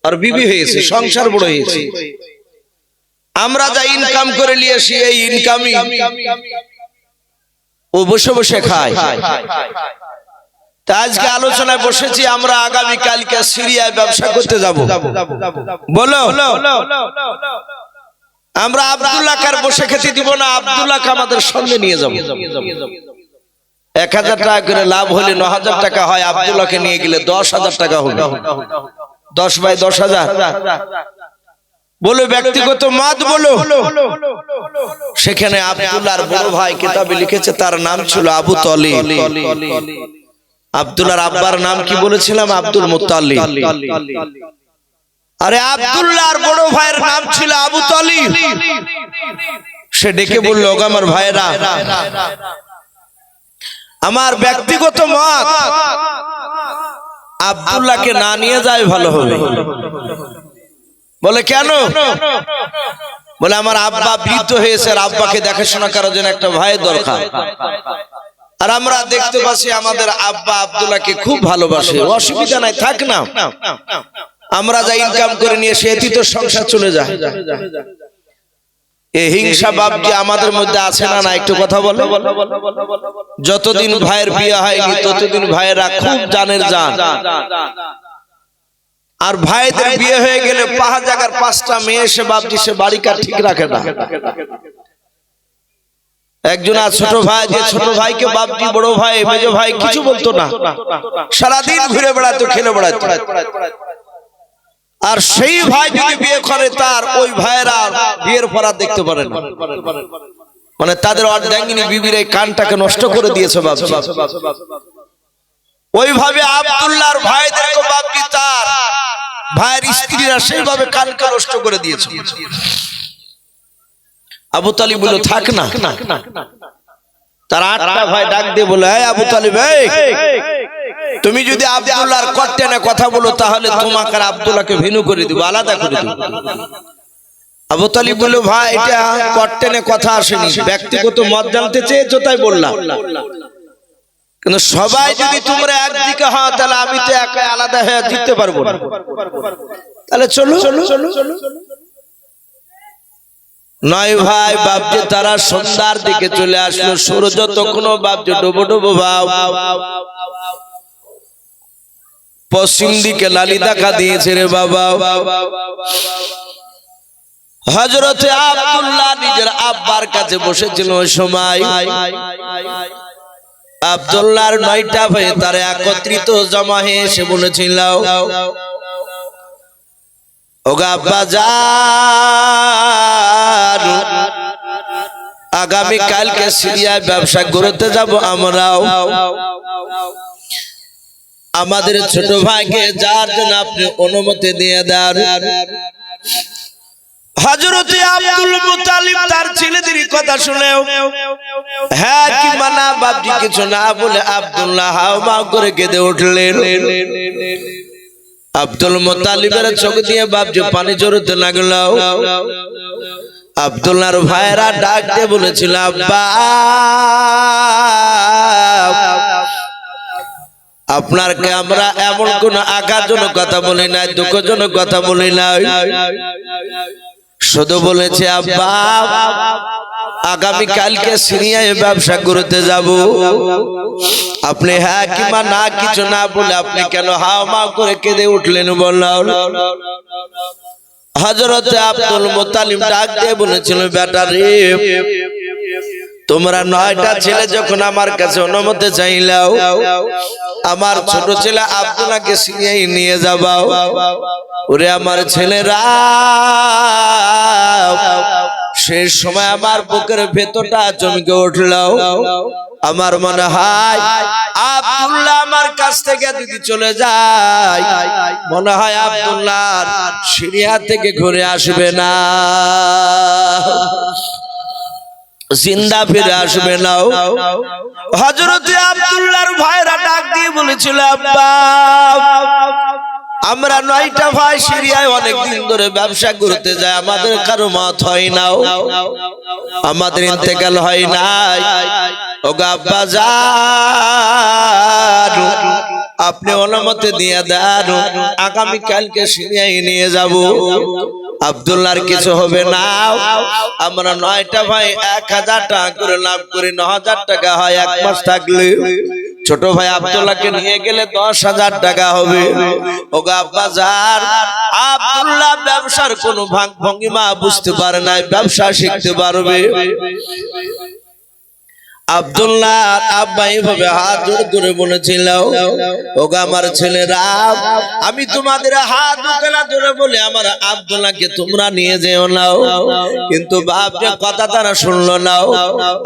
আর বিবি হয়েছে, সংসার বড় হয়েছে। আমরা যা ইনকাম করে নিয়ে আসি এই ইনকামই ও বসে বসে খায়। আজকে আলোচনায় বসেছি আমরা আগামী কালকে সিরিয়ায় ব্যবসা করতে যাব। বলো আমরা আব্দুল্লাহ কার বসে খেতে দিব না, আব্দুল্লাহ আমাদের সঙ্গে নিয়ে যাব। 1000 টাকা করে লাভ হলে 9000 টাকা হয়, আব্দুল্লাহকে নিয়ে গেলে 10,000 টাকা হবে। 10 বাই 10,000। বলো ব্যক্তিগত মত বলো। সেখানে আব্দুল্লাহর বড় ভাই কিতাবে লিখেছে, তার নাম ছিল আবু তালিব। আব্দুল্লাহর আব্বার নাম কি বলেছিলাম? Abdul Muttalib. আরে আব্দুল্লাহর বড় ভাইয়ের নাম ছিল আবু তালিব। সে ডেকে বলল, ওগো আমার ভাইরা, আমার ব্যক্তিগত মত আব্দুল্লাহকে না নিয়ে যায় ভালো হবে। বলে কেন? বলে আমার আব্বা বৃদ্ধ হয়েছে, আর আব্বাকে দেখাশোনা করার জন্য একটা ভাইয়ের দরকার। আর আমরা দেখতে পাচ্ছি আমাদের আব্বা আব্দুল্লাহকে খুব ভালোবাসে। অসুবিধা নাই, থাক না, আমরা যা ইনকাম করে নিয়ে সেটি তো সংসার চলে যায়। এই হিংসা ভাব কি আমাদের মধ্যে আছে না? না একটু কথা বলে। যতদিন ভাইয়ের বিয়ে হয়নি ততদিন ভাইয়েরা খুব জানের জান, আর ভাইদের বিয়ে হয়ে গেলে 5 জায়গার 5টা মেয়ে এসে বাপজি সে বাড়িকার ঠিক রাখে না। একজন আর ছোট ভাই, যে ছোট ভাইকে বাপজি বড় ভাই মেজ ভাই কিছু বলতো না, সারাদিন ঘুরে বেড়াতো, খেলে বেড়াতো। আর সেই ভাই যদি বিয়ে করে তার ওই ভাইয়েরা বিয়ের পর আর দেখতে পারে না। মানে তাদের অর্ধাঙ্গিনী বিবির এই কানটাকে নষ্ট করে দিয়েছে বাপজি। ওইভাবে আব্দুল্লাহর ভাইদেরকে বাপজি তার ভাইয়ের স্ত্রীরা সেইভাবে কানকে নষ্ট করে দিয়েছে। আবু তালিব বলল, থাক না। তার 8টা ভাই ডাক দিয়ে বলে, এই আবু তালিব, তুমি যদি আব্দুল্লাহর কট্টেনে কথা বলো তাহলে তোমাকে আর আব্দুল্লাহকে ভিন্ন করে দিব, আলাদা করে দিব। আবু তালিব বলল, ভাই এটা কট্টেনে কথা আসেনি, ব্যক্তিগত মত জানতে চেয়েছো তাই বললাম। কিন্তু সবাই যদি তোমরা একদিকে হয় তাহলে আমি তো একা আলাদা হয়ে জিততে পারবো না। তাহলে চলো। 9 ভাই বাপজি তারা সন্ধ্যার দিকে চলে আসলো। সূর্য তখন বাপজি ডুবো ডুবো ভাব পশ্চিম দিকে লালি দেখা দিয়েছে রে বাবা। হযরতে আব্দুল্লাহ নিজের আব্বার কাছে বসেছিল। ওই সময় আব্দুল্লাহর 9টা ভাই তারা একত্রিত জমা হয়ে এসে বলেছিল, ওগো আব্বা জান, আগামী কালকে সিরিয়ায় ব্যবসা করতে যাব আমরাও। আমাদের ছোট ভাইকে যার জন্য আপনি অনুমতি দিয়ে দেন। হযরতে আব্দুল মুত্তালিব তার ছেলেদের কথা শুনেও হ্যাঁ কি মানা বাপজি কিছু না বলে আব্দুল্লাহ হাওমাও করে কেঁদে উঠলেন। আব্দুল মুত্তালিবের চোখ দিয়ে বাপজি পানি ঝরতে লাগলো। আব্দুল্লাহর ভাইরা ডাক দিয়ে বলেছিল, আব্বা আপনারকে আমরা এমন কোন আঘাতজনক কথা বলি নাই, দুঃখজনক কথা বলি নাই, শুধু বলেছে আব্বা আগামী কালকে সিরিয়ায় ব্যবসা করতে যাব। আপনি হ্যাঁ কিংবা না কিছু না বলে আপনি কেন হাওমাও করে কেঁদে উঠলেন বললাম। হযরতে আব্দুল মুত্তালিব ডাক দিয়ে বলেছিল, বেটা রে, তোমরা 9টা ছেলে যখন আমার কাছে অনুমতি চাইলাও, আমার ছোট ছেলে আব্দুল্লাহকে সিরিয়ায় নিয়ে যাবাও। ওরে আমার ছেলেরা, সেই সময় আমার বুকের ভেতরটা চমকে উঠল। আমার মনে হয় আব্দুল্লাহ আমার কাছ থেকে যদি চলে যায়, মনে হয় আব্দুল্লাহ সিরিয়া থেকে ঘুরে আসবে না, জিন্দা ফিরে আসবে না। হযরতে আব্দুল্লাহর ভাইরা ডাক দিয়ে বলেছিল, আব্বা আমরা 9টা ভাই সিরিয়ায় অনেকদিন ধরে ব্যবসা করতে যাই, আমাদের কারো মত হয় না, আমাদের ইন্তেকাল হয় নাই। ওগো আব্বা জান, আপনি অনুমতি দিয়ে দেন, আগামী কালকে সিরিয়ায় নিয়ে যাব। আব্দুল্লাহর কিছু হবে না। আমরা 9টা ভাই 1000 টাকা করে লাভ করি, 9000 টাকা হয় এক মাস থাকলে। ছোট ভাই আব্দুল্লাহকে নিয়ে গেলে 10,000 টাকা হবে। ওগো আব্বাজান, আব্দুল্লাহ ব্যবসার কোনো ভাগ ভঙ্গিমা বুঝতে পারে না, ব্যবসা শিখতে পারবে। আব্দুল্লাহ আব্বা এইভাবে হাত জোড় করে বলেছিল, ওগো আমার ছেলেরা, আমি তোমাদের হাত দুখানা ধরে বলে আমার আব্দুল্লাহকে তোমরা নিয়ে যেও নাও। কিন্তু বাপ যে কথা তারা শুনলো না।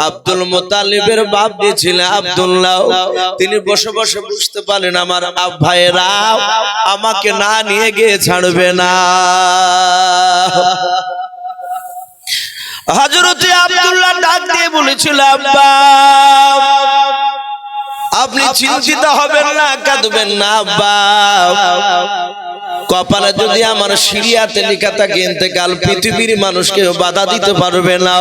আব্দুল মুত্তালিবের বাপ যে ছিলেন আব্দুল্লাহ, তিনি বসে বসে বুঝতে পারলেন আমার ভাইয়েরা আমাকে না নিয়ে গিয়ে ছাড়বে না। হযরতে আব্দুল্লাহ ডাক দিয়ে বলেছিল, আব্বা আপনি চিন্তিত হবেন না, কাঁদবেন না। আব্বা কপালে যদি আমার সিরিয়াতে লেখা থাকে ইন্তেকাল, পৃথিবীর মানুষকে বাধা দিতে পারবে না।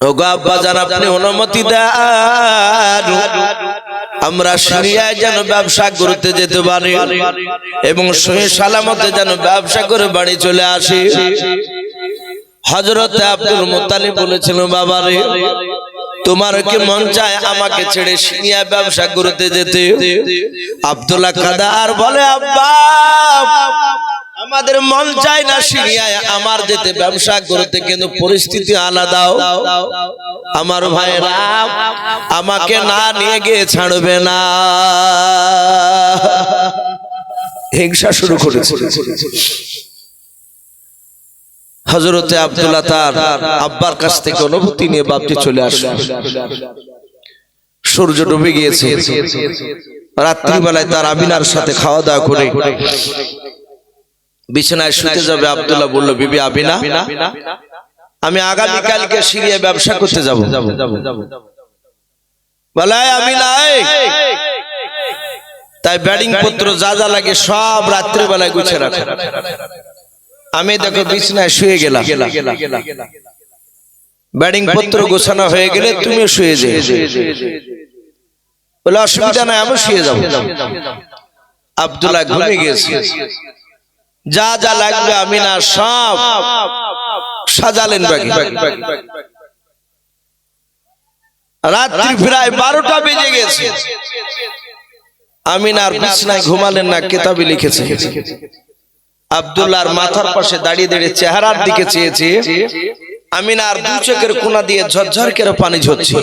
ওগো আব্বাজান, আপনি অনুমতি দেন, আমরা সিরিয়ায় যেন ব্যবসা করতে যেতে পারি এবং সহি সালামতে যেন ব্যবসা করে বাড়ি চলে আসি। হযরতে আব্দুল মুত্তালিব বলেছিল, বাবারে তোমার কি মন চায় আমাকে ছেড়ে সিরিয়া ব্যবসা করতে যেতে? আব্দুল্লাহ কাঁদে আর বলে, আব্বা আমাদের মন চায় না সিরিয়ায় আমার যেতে ব্যবসা করতে, কিন্তু পরিস্থিতি আলাদা। আমার ভাইরা আমাকে না নিয়ে গিয়ে ছাড়বে না। হিংসা শুরু করেছে। হযরতে আব্দুল্লাহ তার আব্বার কাছ থেকে অনুমতি নিয়ে বাপটি চলে আসে। সূর্য ডুবে গিয়েছে। রাত্রিবেলায় তার আমিনার সাথে খাওয়া দাওয়া করে বিছানায় শুতে যাবে। আব্দুল্লাহ বলল, বিবি আমিনা, আমি আগামী কালকে সিরিয়া ব্যবসা করতে যাব। বলে, আমিনা তাই ব্যাডিং পত্র যা যা লাগে সব রাত্রিবেলায় গুছিয়ে রাখো। আমি দেখো বিছানায় শুয়ে গেলাম, ব্যাডিং পত্র গোছানো হয়ে গেলে তুমি শুয়ে যাও। বলে, অসুবিধা নাই, আমি শুয়ে যাব। আব্দুল্লাহ ঘুমিয়ে গেছে। যা যা লাগবে আমিনা সব সাজালেন ব্যাগে। রাত্রি প্রায় 12টা বেজে গেছে। আমিনার বিছানায় ঘুমালেন না, কিতাবে লিখেছে। আব্দুল্লাহর মাথার পাশে দাঁড়িয়ে দাঁড়িয়ে চেহারার দিকে চেয়েছে। আমিনার দু চোখের কোনা দিয়ে ঝরঝর করে পানি ঝরছে।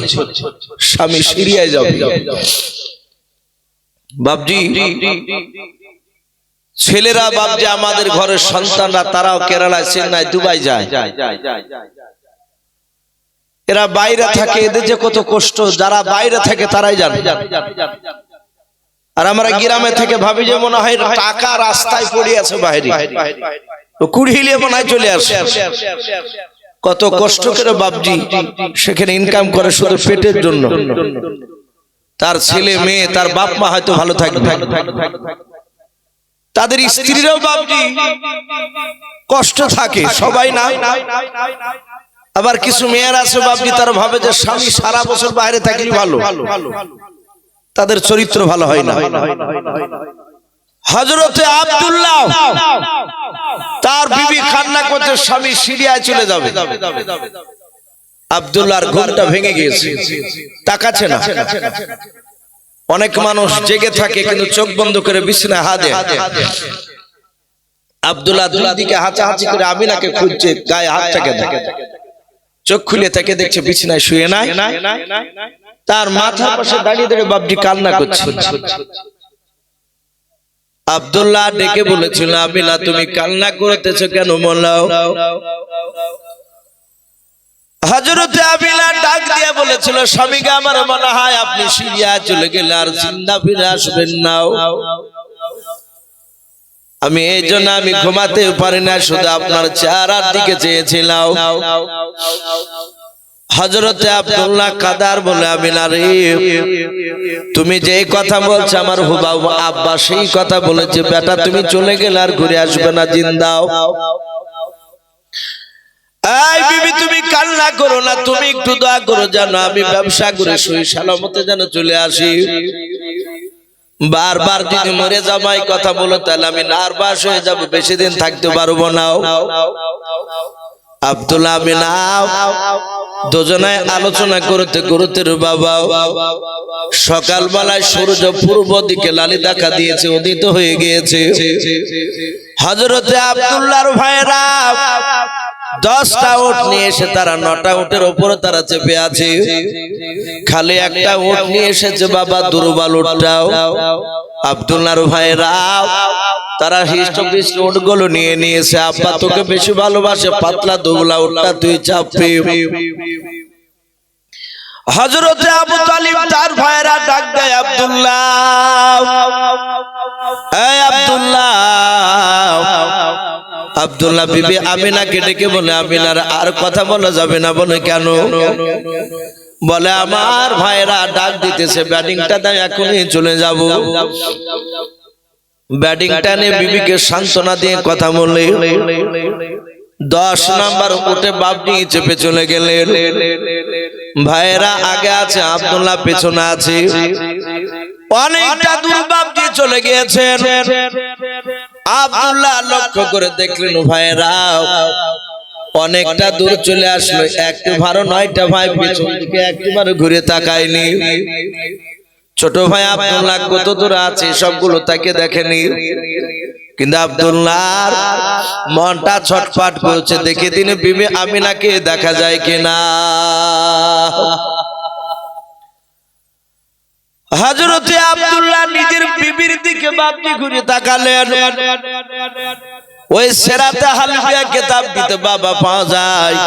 স্বামী সিরিয়ায় যাবে। বাপজি, ছেলেরা বাপজি আমাদের ঘরের সন্তানরা তারাও কেরালায়, চেন্নাই, দুবাই যায়। এরা বাইরে থাকে, এদের যে কত কষ্ট, যারা বাইরে থাকে তারাই জানে। আর আমরা গ্রামে থেকে ভাবি যে মনে হয় টাকা রাস্তায় পড়ে আছে বাইরে, কুড়িয়ে মনে হয় চলে আসে। কত কষ্ট করে বাপজি সেখানে ইনকাম করে শুধু পেটের জন্য। তার ছেলে মেয়ে, তার বাপ মা হয়তো ভালো থাকবে, তাদের স্ত্রীরাও বাপজি কষ্ট থাকে, সবাই না। আবার কিছু মেয়ের আছে বাপজি, তারা ভাবে যে স্বামী সারা বছর বাইরে থাকলে ভালো, তাদের চরিত্র ভালো হয় না। হযরতে আব্দুল্লাহ তার বিবি কান্না করতে, স্বামী সিরিয়ায় চলে যাবে। আব্দুল্লাহর ঘুমটা ভেঙে গিয়েছে, তাকাচ্ছে না। অনেক মানুষ জেগে থাকে কিন্তু চোখ বন্ধ করে বিছানায় হাত দেয়। আব্দুল্লাহ দুই দিকে হাঁচাহাঁচি করে আমিনাকে খুঁজছে, গায়ে হাতটাকে দেখে। চোখ খুলে তাকে দেখছে বিছানায় শুয়ে নাই। তার মাথার পাশে দাঁড়িয়ে দাঁড়িয়ে বাপজি কান্না করছে। আব্দুল্লাহ ডেকে বলেছিল, আমিনা তুমি কান্না করতেছো কেন মোলাও? হযরতে আমিনা ডাক দিয়ে বলেছিল, স্বামীকে আমার মনে হয় আপনি সিরিয়া চলে গেলে আর জিন্দা ফিরে আসবেন না। আমি এই জন্য আমি ঘুমাতে পারি না, শুধু আপনার চেহারার দিকে চেয়েছিলাম। হযরতে আব্দুল্লাহ কাদার বলে, আমিনা রে, তুমি যে কথা বলছো আমার হুবাহু আব্বা সেই কথা বলেছে। বেটা তুমি চলে গেলে আর ঘুরে আসবে না, জিন্দাও। এই বিবি তুমি কান্না করো না, তুমি একটু দোয়া করো যেন আমি ব্যবসা করে সহি সালামতে যেন চলে আসি। বারবার যদি মরে যাবাই কথা বলো তাহলে আমি নার্ভাস হয়ে যাব, বেশি দিন থাকতে পারবো না। আব্দুল্লাহ আমিনাও দুজনায় আলোচনা করতে করতে বাবা সকালবেলায় সূর্য পূর্ব দিকে লালি দেখা দিয়েছে, উদিত হয়ে গিয়েছে। হযরতে আব্দুল্লাহর ভাইরা 10টা উট নিয়ে এসে তারা 9টা উটের উপরে তারা চেপে আছে, খালি একটা উট নিয়ে এসেছে বাবা, দুর্বল উটটাও। আব্দুল্লাহর ভাইরা তারা হৃষ্টপুষ্ট উটগুলো নিয়ে নিয়েছে। আব্বা তোকে বেশি ভালোবাসে, পাতলা দুবলা উটটা তুই চাপবি। হযরতে আবু তালিব তার ভাইরা ডাক দেয়, আব্দুল্লাহ, এই আব্দুল্লাহ। আব্দুল্লাহ বিবি আমিনাকে ডেকে বলে, আমিনার আর কথা বলা যাবে না। বলে কেন? বলে আমার ভাইরা ডাক দিতেছে, ব্যাটিংটা দাও, এখনই চলে যাব। ব্যাটিংটা নিয়ে বিবিকে সান্ত্বনা দিয়ে কথা বলে 10 নাম্বার উঠে বাবনি চেপে চলে গেলেন। ভাইরা আগে আছে, আব্দুল্লাহ পেছনে আছে। অনেকটা দূর বাবজি চলে গিয়েছেন। আব্দুল্লাহ লক্ষ্য করে দেখলেন ভাইরা অনেকটা দূর চলে আসলো, একবারও 9টা ভাই পেছন দিকে একবার ঘুরে তাকায়নি। ছোট ভাই আব্দুল্লাহ কত দূর আছে সবগুলো তাকে দেখেনি, কিন্তু আব্দুল্লাহর মনটা ছটফট করছে, দেখে দিনে বিবি আমিনাকে দেখা যায় কিনা। হযরতে আব্দুল্লাহ নিজের বিবির দিকে বাবজি ঘুরে তাকালেন। ওই সেরাতে হালফিয়া কিতাব দিতে বাবা পাওয়া যায়,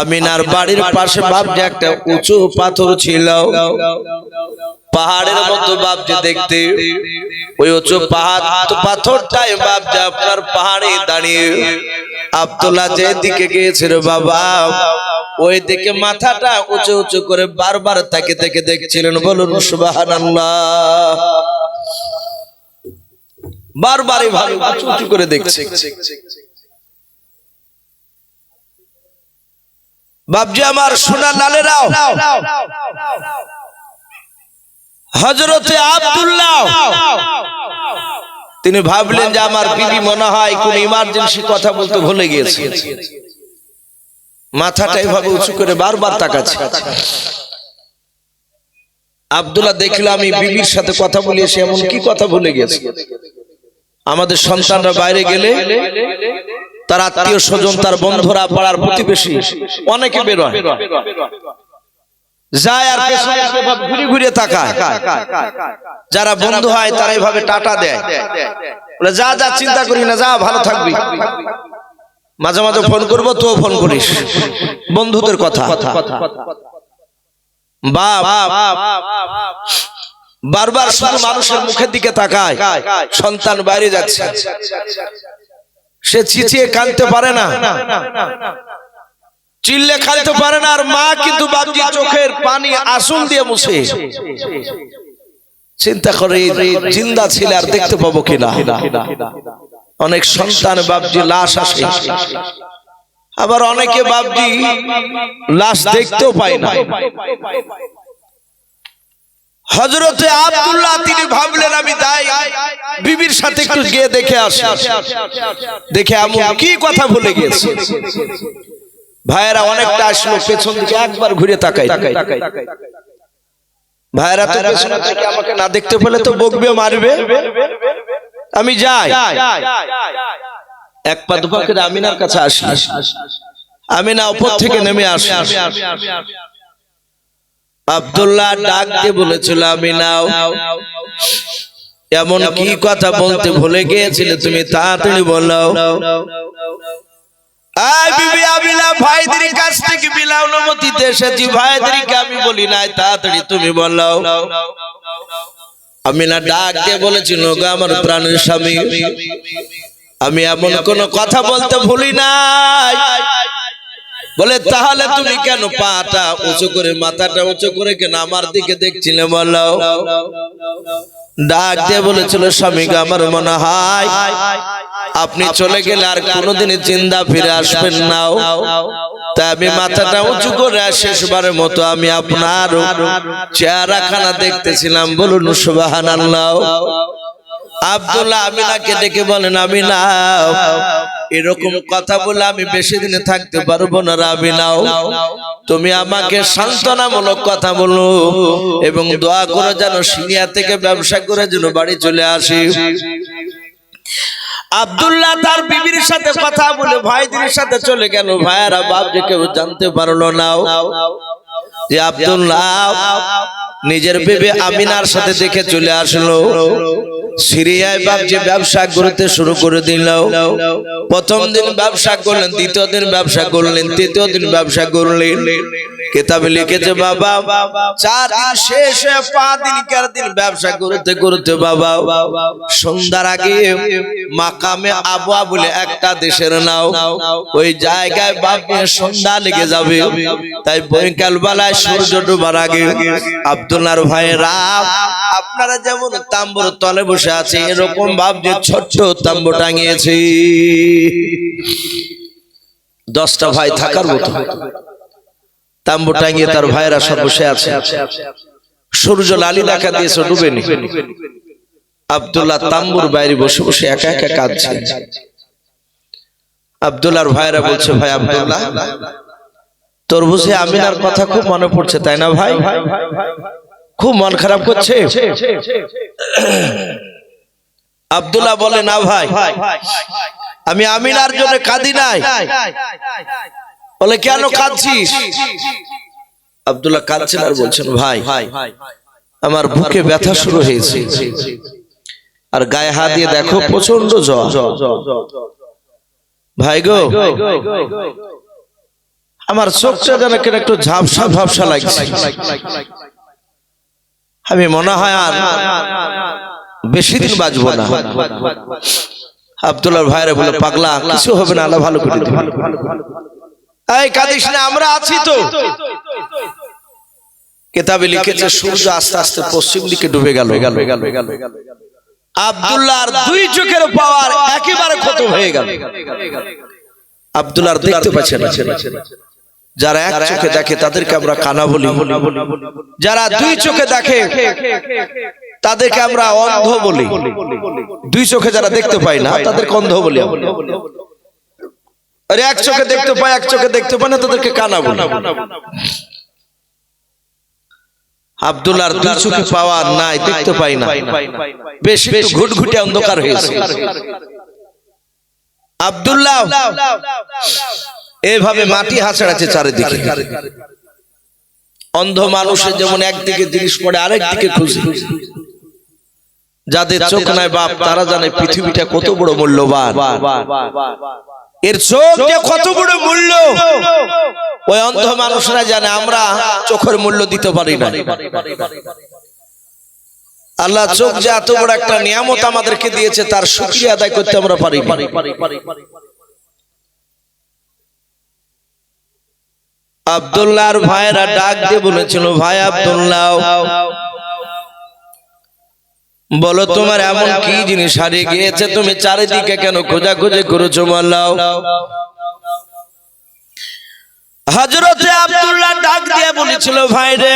আমিনার বাড়ির পাশে বাবজি একটা উঁচু পাথর ছিল, পাহাড়ের মতো বাবজি দেখতে। ওই উঁচু পাথরটাই বাবজি আপনার পাহাড়ে দাঁড়িয়ে আব্দুল্লাহ যে দিকে গিয়েছিল বাবা, ওই দিকে মাথাটা উঁচু উঁচু করে বারবার তাকে তাকে দেখছিলেন। বলুন সুবহানাল্লাহ। বারবারই ভালো উঁচু উঁচু করে দেখছে। বাবজি আমার সোনা লালেরাও, হযরতে আব্দুল্লাহ তিনি ভাবলেন যে আমার বিবি মনে হয় কোন ইমার্জেন্সি কথা বলতে ভুলে গিয়েছে, মাথাটা এইভাবে উঁচু করে বারবার তাকাচ্ছে। আব্দুল্লাহ দেখলো আমি বিবির সাথে কথা বলি, সে এমন কি কথা ভুলে গেছে। আমাদের সন্তানরা বাইরে গেলে তার আত্মীয় স্বজন, তার বন্ধুরা, পাড়ার প্রতিবেশী অনেকে বের হয়, যায় আর পেছনে ঘুরে ঘুরে তাকায়। যারা বন্ধু হয় তারা এইভাবে টাটা দেয়, বলে যা যা চিন্তা করি না, যা ভালো থাকবি, মাঝে মাঝে ফোন করবো, তো ফোন করিস, বন্ধুদের কথা। বারবার শুধু মানুষের মুখের দিকে তাকায়। সন্তান বাইরে যাচ্ছে, সে চিচিয়ে কাঁদতে পারে না, চিল্লে কাঁদতে পারে না, আর মা কিন্তু বাবজি চোখের পানি আসুন দিয়ে মুছে চিন্তা করে জিন্দা ছিল আর দেখতে পাবো কিনা। অনেক সন্তান বাবজি লাশ আসে, আবার অনেকে বাবজি লাশ দেখতেও পায় না। হযরতে আব্দুল্লাহ তিনি ভাবলেন আমি যাই বিবির সাথে একটু গিয়ে দেখে আসি, দেখে এমন কি কথা ভুলে গেছে। ভাইয়েরা অনেকটা আসলো, পেছন দিকে একবার ঘুরে তাকাই। ভাইয়েরা তো পেছনে থেকে আমাকে না দেখতে পেলে তো বকবে, মারবে, আমি যাই। এক পা দুপা করে আমিনার কাছে আসি। আমিনা উপর থেকে নেমে আসি। আব্দুল্লাহ ডাক দিয়ে বলেছিল, আমিনাও এমন কি কথা বলতে ভুলে গিয়েছিলে তুমি, তাড়াতাড়ি বলো। বিবি আমিনা ভাইদের কাছ থেকে বিলা অনুমতিতে এসেছি, ভাইদেরকে আমি বলি নাই, তাড়াতাড়ি তুমি বলো। আমিনা ডাক দিয়ে বলেছিল, গো আমার প্রাণের স্বামী, আমি এমন কোন কথা বলতে ভুলি নাই। বলে তাহলে তুমি কেন পাটা উঁচু করে, মাথাটা উঁচু করে কেন আমার দিকে দেখছিলে বলো। ডাক দিয়ে বলেছিল, স্বামী গো আমার মনে হয় আপনি চলে গেলে আর কোনোদিন জিন্দা ফিরে আসবেন না। তাই আমি মাথাটা উঁচু করে শেষবারের মতো আমি আপনার চেহারাখানা দেখতেছিলাম। বলুন সুবহানাল্লাহ। আব্দুল্লাহ আমিনাকে ডেকে বলেন, আমিনা এরকম কথা বলে আমি বেশি দিনে থাকতে পারবো না। আমিনাও তুমি আমাকে সান্ত্বনামূলক কথা বলো এবং দোয়া করে যেন সিরিয়া থেকে ব্যবসা করে যেন বাড়ি চলে আসি। আব্দুল্লাহ তার বিবির সাথে কথা বলে ভাইদের সাথে চলে গেল। ভাইয়ারা বাপ যে কেউ জানতে পারলো না যে আব্দুল্লাহ নিজের বিবি আমিনার সাথে দেখে চলে আসলো। সিরিয়ায় বাপ যে ব্যবসা করতে শুরু করে দিল। প্রথম দিন ব্যবসা করলেন, দ্বিতীয় দিন ব্যবসা করলেন, তৃতীয় দিন ব্যবসা করলেন। কিতাবে লিখেছে বাবা 4 দিন শেষ হয়ে 5 দিন ব্যবসা করতে করতে বাবা সন্ধ্যার আগে মাকামে আবওয়া বলে একটা দেশের নাও, ওই জায়গায় বাপ সন্ধ্যা লেগে যাবে। তাই বৈকাল বেলায় সূর্য ডোবার আগে আব্দুল্লাহর ভাইয়েরা আপনারা যেমন তাম্বুর তলে বসে আছে এরকম বাপ যে ছোট্ট তাম্বু টাঙিয়েছে। 10টা ভাই থাকার মতো তাম্বু টাঙিয়ে তার ভাইয়েরা সব বসে আছে। সূর্য লালি দেখা দিয়েছে, ডুবেনি। আব্দুল্লাহ তাম্বুর বাইরে বসে বসে একা একা কাঁদছে। আব্দুল্লাহর ভাইয়েরা বলছে, ভাই আব্দুল্লাহ তোর বুঝি আমিনার কথা খুব মনে পড়ছে তাই না ভাই? খুব মন খারাপ করছে? আব্দুল্লাহ বলে, না ভাই আমি আমিনার জন্য কাঁদি নাই। বলে কেন কাঁদছিস? আব্দুল্লাহ কাঁদছেন আর বলছেন, ভাই আমার বুকে ব্যথা শুরু হয়েছে আর গায়ে হাত দিয়ে দেখো প্রচন্ড জ্বর। ভাই গো আমার চোখটা যেন একটু ঝাপসা ঝাপসা লাগছে। আমি মনে হয় আর বেশি দিন বাঁচবো না। আব্দুল্লাহর ভাইরা বলে, পাগলা কিছু হবে না, আল্লাহ ভালো করে দিবে। এই কাঁদিস না, আমরা আছি তো। কিতাবে লিখেছে সূর্য আস্তে আস্তে পশ্চিম দিকে ডুবে গেল। আব্দুল্লাহর 2 চোখের পাওয়ার একেবারে খতম হয়ে গেল। আব্দুল্লাহর দেখতে পাচ্ছে না। যারা এক চোখে দেখে তাদেরকে আমরা কানা বলি, যারা 2 চোখে দেখে তাদেরকে আমরা অন্ধ বলি। 2 চোখে যারা দেখতে পায় না তাদেরকে অন্ধ বলি। আর এক চোখে দেখতে পায়, এক চোখে দেখতে পায় না, তাদেরকে কানা বলি। আব্দুল্লাহর 2 চোখে পাওয়া নাই, দেখতে পাই না, বেশ একটু ঘুটঘুটে অন্ধকার হয়েছে। আব্দুল্লাহ এভাবে মাটি হাঁচড়াচ্ছে চারিদিকে। অন্ধ মানুষের যেমন একদিকে জিনিস পড়ে আরেক দিকে খুঁজে। যাদের চোখ নাই বাপ তারা জানে পৃথিবীটা কত বড় মূল্যবান, এর চোখ যে কত বড় মূল্য ওই অন্ধ মানুষরা জানে। আমরা চোখের মূল্য দিতে পারি না। আল্লাহ চোখ যে এত বড় একটা নিয়ামত আমাদেরকে দিয়েছে তার শুকরিয়া আদায় করতে আমরা পারি। আব্দুল্লাহর ভাইরা ডাক দিয়ে বলেছিল, ভাই আব্দুল্লাহ বলো তোমার এমন কি জিনিস হারিয়ে গিয়েছে, তুমি চারিদিকে কেন খোঁজাখুঁজি করেছো বলো। হযরতে আব্দুল্লাহ ডাক দিয়ে বলেছিল, ভাই রে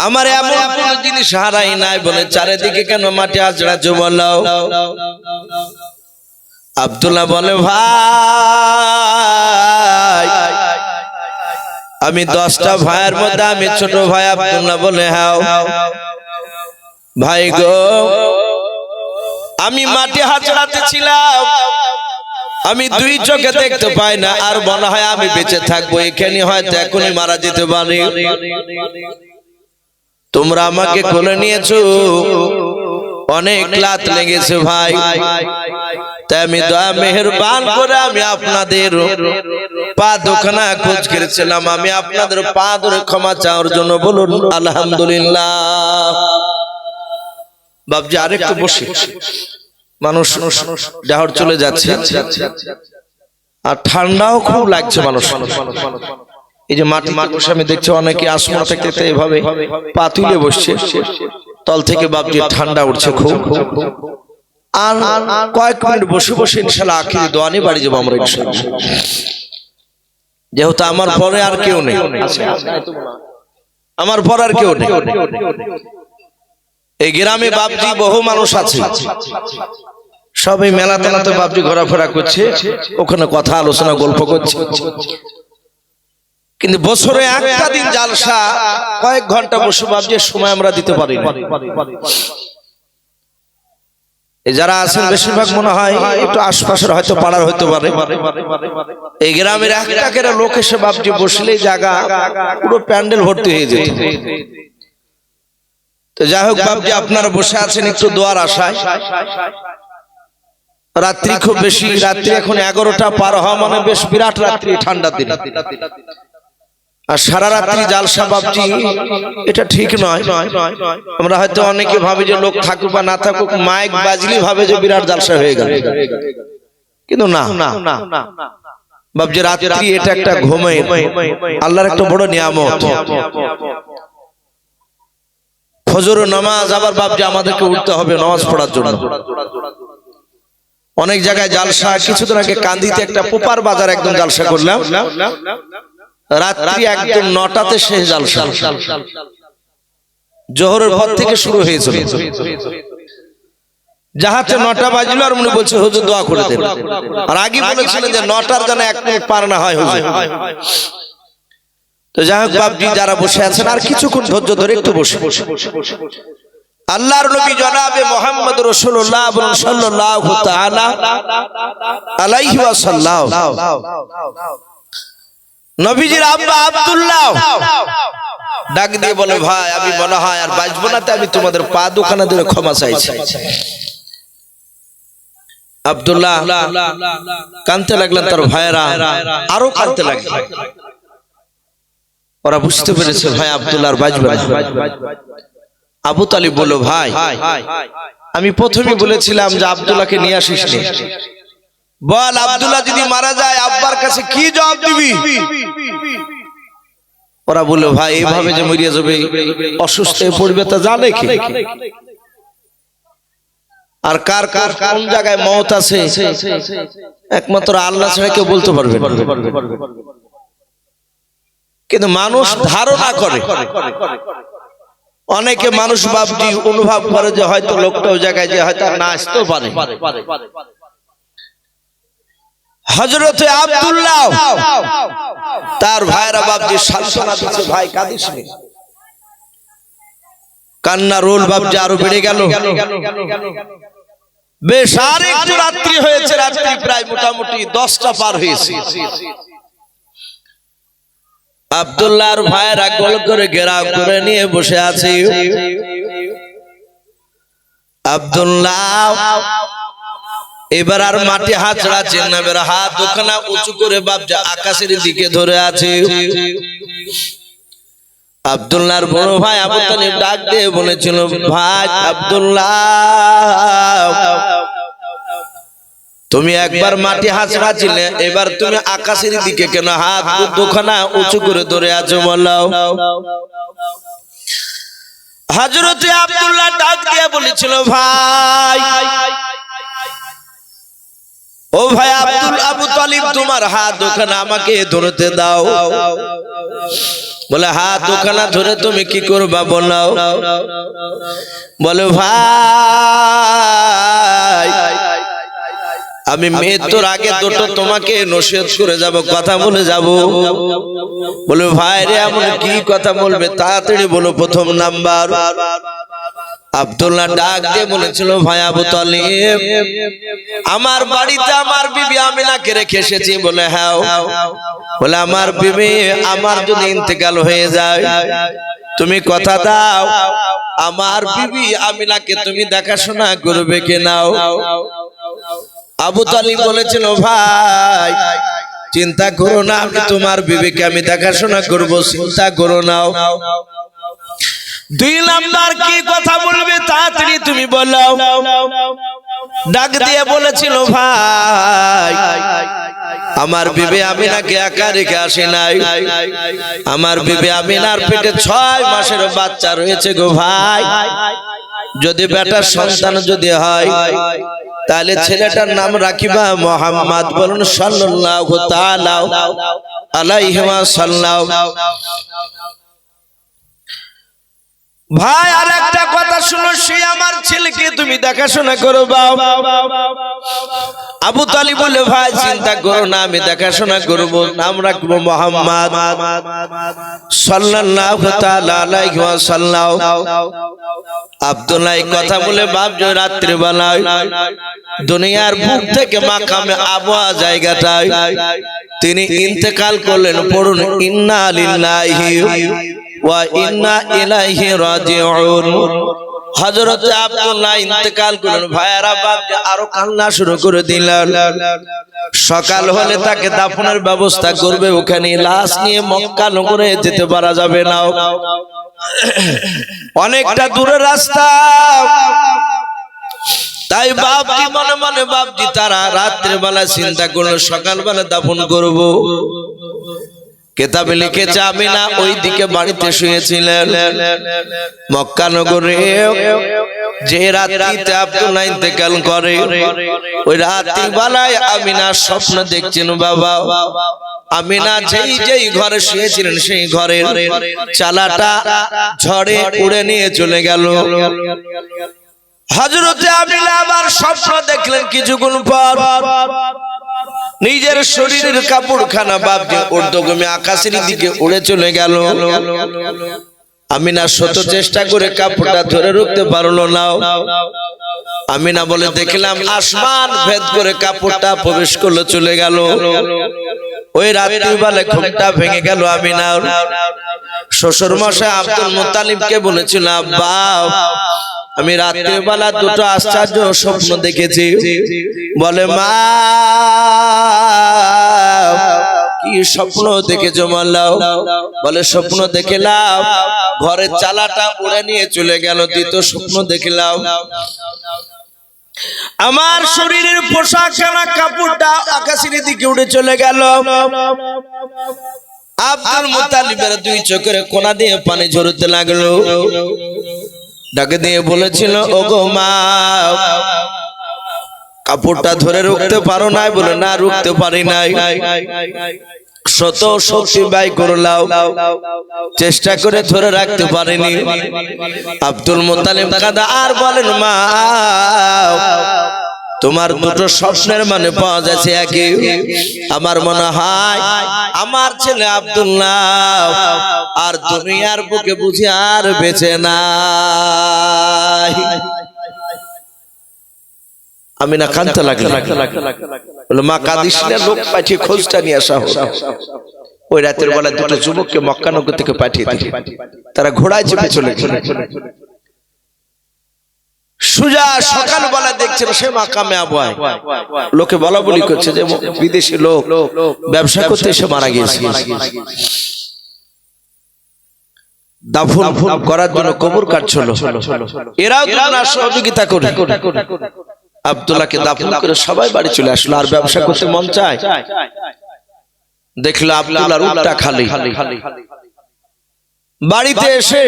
আমার এমন কোন জিনিস হারাই নাই বলে চারিদিকে কেন মাটি আঁচড়াচ্ছো বলো। আব্দুল্লাহ বলে, ভাই আমি 10টা ভাইয়ের মধ্যে আমি ছোট ভাই। আব্দুল্লাহ বলে, হ্যাঁ ভাই গো আমি মাটি হাঁচড়াতে ছিলাম, আমি 2 চোখে দেখতে পাই না, আর মনে হয় আমি বেঁচে থাকবো এখানে, হয়তো এখনই মারা যেতে পারি। তোমরা আমাকে কোলে নিয়েছো, অনেক লাত লেগেছে ভাই, তাই আমি দয়া মেহেরবান করে আমি আপনাদের পা দুখানা খোঁজ করেছিলাম, আমি আপনাদের পা ধরে ক্ষমা চাওয়ার জন্য বলুন আলহামদুলিল্লাহ। বাবজি আরেকটু বসে, মানুষ ডাহর চলে যাচ্ছে আর ঠান্ডাও খুব লাগছে মানুষ। এই যে মাটি বসে আমি দেখছি অনেকে আসমান থেকে এভাবে পা তুলে বসছে, তল থেকে বাবজি ঠান্ডা উঠছে খুব। আর কয়েক মিনিট বসে বসে ইনশাআল্লাহ আখিরি দোয়া নিয়ে বাড়ি যাবো আমরা ইনশাআল্লাহ। যেহেতু আমার পরে আর কেউ নেই, আমার পর আর কেউ নেই, এই গ্রামে বাপজি বহু মানুষ আছে, সবাই মেলা তেলাতে বাপজি ঘোরাফেরা করছে, ওখানে কথা আলোচনা গল্প করছে। কিন্তু বছরে একটা দিন জালসা কয়েক ঘন্টা বসে বাপজি সময় আমরা দিতে পারি না। যারা আছেন বেশিরভাগ মনে হয় একটু আশপাশের হয়তো পাড়ার হইতে পারে, এই গ্রামের একটা লোক এসে বাপজি বসলেই জায়গা পুরো প্যান্ডেল ভর্তি হয়ে যেত। তো যাই হোক বাপজি, আপনারা বসে আছেন একটু দোয়ার আশায়। রাত্রি খুব বেশি, রাত্রি এখন 11টা পার হওয়া মানে বেশ বিরাট রাত্রি, ঠান্ডা দিন, আর সারা রাত্রি জালসা বাপজি এটা ঠিক নয়। আমরা হয়তো অনেকে ভাবে যে লোক থাকুক বা না থাকুক, মাইক বাজলি ভাবে যে বিরাট জালসা হয়ে গেল, কিন্তু না বাপজি, রাত্রি এটা একটা ঘুমের আল্লাহর একটা বড় নিয়ামত। ফজর নামাজ আবার বাপজি আমাদেরকে উঠতে হবে নামাজ পড়ার জন্য। অনেক জায়গায় জালসা, কিছুদিন আগে কান্দিতে একটা পোপার বাজার একদম জালসা করলাম, রাত্রি একদম 9টাতে শেষ জালসা, জোহরের পর থেকে শুরু হয়েছিল। যাহাতে 9টা বাজলো আর মনে বলছে হুজুর দোয়া করে দেন, আর আগে বলেছিলেন যে 9টার যেন এক মিনিট পার না হয় হুজুর। তো যাই হোক বাপজি, যারা বসে আছেন আর কিছুক্ষণ ধৈর্য ধরে একটু বসে, আল্লাহর নবী জনাবে মুহাম্মদ রাসূলুল্লাহ সাল্লাল্লাহু তাআলা আলাইহি ওয়াসাল্লাম, নবীজির আব্বা আব্দুল্লাহ ডাক দিয়ে বলে, ভাই আমি মনে হয় আর বাঁচবো না, আমি তোমাদের পা দুখানা ধরে ক্ষমা চাইছি। আব্দুল্লাহ কাঁদতে লাগলেন, তার ভাইয়েরা আরো কাঁদতে লাগলেন। ওরা বুঝতে পেরেছে ভাই আব্দুল্লাহ আর বাঁচবে না। আবু তালিব বলল, ভাই আমি প্রথমে বলেছিলাম যে আব্দুল্লাহকে নিয়ে আসিস নি, বল আব্দুল্লাহ যদি মারা যায় আব্বার কাছে কি জবাব দিবি? ওরা বলল, ভাই এইভাবে যে মরিয়া যাবে, অসুস্থ হয়ে পড়বে তা জানে কি, আর কার কার কোন জায়গায় মওত আছে একমাত্র আল্লাহ ছাড়া কেউ বলতে পারবে না। কিন্তু মানুষ ধারণা করে, অনেকে মানুষ বাপজি অনুভব করে যে হয়তো লোকটা ওই জায়গায় যে হয়তো না আসতেও পারে। হযরতে আব্দুল্লাহ তার ভাইরা বাপজি সান্ত্বনা দিচ্ছে, ভাই কাঁদিস না। কান্না রোল বাপজি আরো বেড়ে গেল। বেশ আর একটু রাত্রি হয়েছে, রাত্রি প্রায় মোটামুটি 10টা পার হয়েছে। আব্দুল্লাহর ভাইরা গোল করে ঘেরাও করে নিয়ে বসে আছে। আব্দুল্লাহ এবার আর মাটি হাত ছাড়াচ্ছেন না, এবার হাত দুখানা উঁচু করে বাপজি আকাশের দিকে ধরে আছে। আব্দুল্লাহর বড় ভাই আবু তালিব ডাক দিয়ে বলেছিল, ভাই আব্দুল্লাহ তুমি একবার মাটি হাত ছাড়াছিলে, এবার তুমি আকাশের দিকে কেন হাত দুখানা উঁচু করে ধরে আছো বলো? হযরতে আব্দুল্লাহ ডাক দিয়ে বলেছিল, ভাই ও ভাই আবু তালিব তোমার হাত দুখানা আমাকে ধরতে দাও। বলে, হাত দুখানা ধরে তুমি কি করবা বলো? বলে, ভাই আমি মৃত্যুর আগে দুটো তোমাকে নসিহত করে যাব, কথা বলে যাব। বলে, ভাই রে এমন কি কথা বলবে, তাড়াতাড়ি বলো। প্রথম নাম্বার, আব্দুল্লাহ ডাক দিয়ে বলেছিল, ভাই আবু তালিব আমার বাড়িতে আমার বিবি আমিনাকে রেখে এসেছি। বলে, হ্যাঁ। বলে, আমার বিবি আমার যদি ইন্তেকাল হয়ে যায় তুমি কথা দাও আমার বিবি আমিনাকে তুমি দেখাশোনা করবে কিনা? আবু তালিব বলেছিল, ভাই চিন্তা করো না, আমি তোমার বিবিকে আমি দেখাশোনা করব, চিন্তা করো না। 2 নাম্বার কি কথা বলবে তাড়াতাড়ি তুমি বলো। ডাক দিয়ে বলেছিল, ভাই আমার বিবি আমিনাকে একা রেখে আসে নাই, আমার বিবি আমিনার পেটে 6 মাসের বাচ্চা রয়েছে গো ভাই। যদি বেটার সন্তান যদি হয় তাহলে ছেলেটার নাম রাখিবা মুহাম্মদ, বলুন সাল্লাল্লাহু তাআলা আলাইহি ওয়াসাল্লাম। ভাই আর একটা কথা শুনো, সে আমার ছেলেকে তুমি দেখাশোনা করবা। আবু তালিব বলে, ভাই চিন্তা করো না, আমি দেখাশোনা করব, নাম রাখবো মুহাম্মদ সাল্লাল্লাহু তাআলা আলাইহি ওয়াসাল্লাম। আব্দুল্লাহ এই কথা বলে বাপ রাত্রি বেলায় দুনিয়ার বুক থেকে মাকামে আবওয়া জায়গাটায় তিনি ইন্তেকাল করলেন। পড়ুন, ইন্না লিল্লাহি ওয়া ইন্না ইলাইহি রাজিউন। হযরত আব্দুল্লাহ ইন্তেকাল করলেন। ভাইরা বাপ আরো কান্না শুরু করে দিলেন। সকাল হলে তাকে দাফনের ব্যবস্থা করবে, ওখানে লাশ নিয়ে মক্কা নগরে যেতে পারা যাবে না, অনেকটা দূরের রাস্তা। তাই বাপজি মনে মনে বাপজি তারা রাত্রে বেলা চিন্তা করলো সকালবেলা দাফন করব। কেতাবে লিখেছে আমিনা ওই দিকে বাড়িতে শুয়েছিলেন। মক্কা নগরে যে রাত্রিতে আব্দুল্লাহ ইন্তেকাল করে, ওই রাত্রি বেলায় আমিনা স্বপ্ন দেখছেন। বাবা আমিনা যেই ঘরে শুয়েছিলেন সেই ঘরের চালাটা ঝড়ে উড়ে নিয়ে চলে গেল। হযরতে আমিনা আবার স্বপ্ন দেখলেন কিছুক্ষণ পর নিজের শরীরের কাপড়খানা বাপজি ঊর্ধ্বগামী আকাশের দিকে উড়ে চলে গেল। আমিনা শত চেষ্টা করে কাপড়টা ধরে রাখতে পারলো না। আমিনা বলে, দেখলাম আসমান ভেদ করে কাপড়টা প্রবেশ করলো, চলে গেল। ওই রাত্রিবেলা ঘুমটা ভেঙে গেল। আমিনা শ্বশুর মশাই আব্দুল মুত্তালিবকে বলেছিল, আব্বা আমি রাত্রিবেলা দুটো আশ্চর্য স্বপ্ন দেখেছি। বলে, মা কি স্বপ্ন দেখেছো মাল্লাও? বলে, স্বপ্ন দেখলাম ঘরের চালাটা উড়ে নিয়ে চলে গেল। দ্বিতীয় স্বপ্ন দেখলাম আমার শরীরের পোশাক খানা কাপড়টা আকাশের দিকে উড়ে চলে গেল। আব্দুল মুত্তালিবের দুই চোখের কোনা দিয়ে পানি ঝরতে লাগলো। ডাকে দিয়ে বলেছিল, ওগো মা কাপড়টা ধরে রাখতে পারো নাই? বলে, না রাখতে পারি নাই, শত শক্তি ব্যয় করলাম, চেষ্টা করে ধরে রাখতে পারিনি। আব্দুল মুত্তালিব কাঁদা আর বলেন, মা তোমার দুটো স্বপ্নের মানে পাওয়া যাচ্ছে একই। আমার মনে হয় আমার ছেলে আব্দুল্লাহ আর দুনিয়ার বুকে বুঝি আর বেঁচে নাই। আমিনা কাঁদতে লাগলেন। বলে, মা কাঁদিস না, লোক পাঠিয়ে খোঁজটা নিয়ে আসা হোক। ওই রাতের বেলা দুটো যুবককে মক্কা নগর থেকে পাঠিয়ে দিল। তারা ঘোড়ায় চেপে চলে গেল। সুজা সকালবেলা দেখছিল সে মাকামে আবওয়ায় লোকে বলা বলি করছে যে বিদেশি লোক ব্যবসা করতে এসে মারা গিয়েছে। দাফন করার জন্য কবর কাটছিল। এরাও দুজনের সহযোগিতা করে আব্দুল্লাহকে দাফন করে সবাই বাড়ি চলে আসলো। আর ব্যবসা করতে মন চায়? দেখলো আব্দুল্লাহর উটটা খালি। বাড়িতে এসে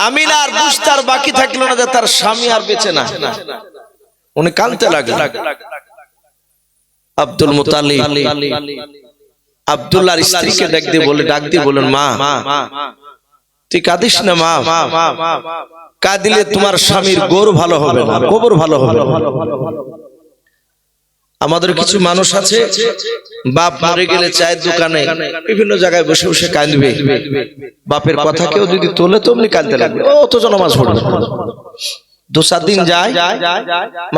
আমিনা আর বুঝতে আর বাকি থাকলো না যে তার স্বামী আর বেঁচে না। উনি কাঁদতে লাগলেন। আব্দুল মুত্তালিব আব্দুল্লাহর স্ত্রীকে ডাক দিয়ে বলেন, মা তুই কাঁদিস না মা, কাঁদিলে তোমার স্বামীর গোর ভালো হবে না, কবর ভালো হবে না। আমাদের কিছু মানুষ আছে বাপ মরে গেলে চায়ের দোকানে বিভিন্ন জায়গায় বসে বসে কাঁদবে। বাপের কথা কেউ যদি তোলে তো অমনি কাঁদতে লাগবে, ও তো নামাজ পড়বে। 2-4 দিন যায়,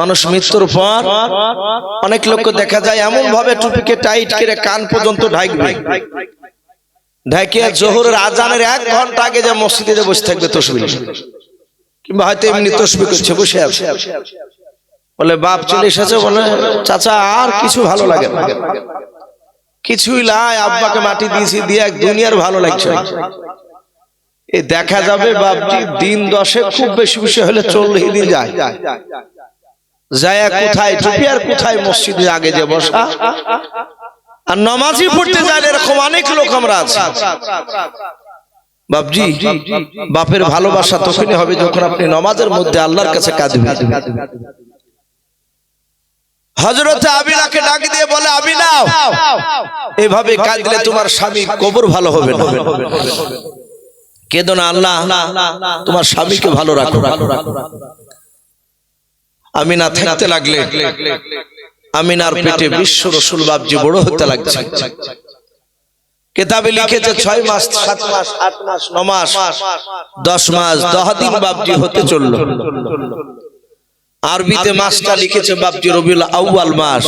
মানুষ মৃত্যুর পর অনেক লোককে দেখা যায় এমন ভাবে টুপিকে টাইট করে কান পর্যন্ত ঢাকবে, ঢাকিয়ে জোহরের আজানের 1 ঘন্টা আগে যে মসজিদে বসে থাকবে তসবিহ, কিংবা হয়তো এমনি তসবিহ করছে বসে আছে। বলে বাপ চলে এসেছে, বলে চাচা আর কিছু ভালো লাগে না, কিছুই লাই, আব্বাকে মাটি দিয়েছি দিয়ে দুনিয়ার ভালো লাগছে। এই দেখা যাবে বাপজি দিন 10 খুব বেশি বেশি হলে 40 দিন যায়, যায় কোথায় টুপি আর কোথায় মসজিদে আগে যে বসা আর নামাজই পড়তে যায়। এরকম অনেক লোক আমরা আছি। বাপজি বাপের ভালোবাসা তখনই হবে যখন আপনি নামাজের মধ্যে আল্লাহর কাছে কাঁদবেন। হযরতে আমিনাকে ডাক দিয়ে বলে, আমিনা এভাবে কাঁদলে তোমার স্বামী কবর ভালো হবে না, কেঁদো না, আল্লাহ তোমার স্বামীকে ভালো রাখো। আমিনা থাকতে লাগলে আমিনার পেটে বিশ্ব রাসূল বাপজি বড় হতে লাগছে। কিতাবে লিখেছে 6 মাস 7 মাস 8 মাস 9 মাস 10 মাস 10 দিন বাপজি হতে চলল। আরবিতে মাসটা লিখেছে বাপজি রবিউল আউয়াল মাস।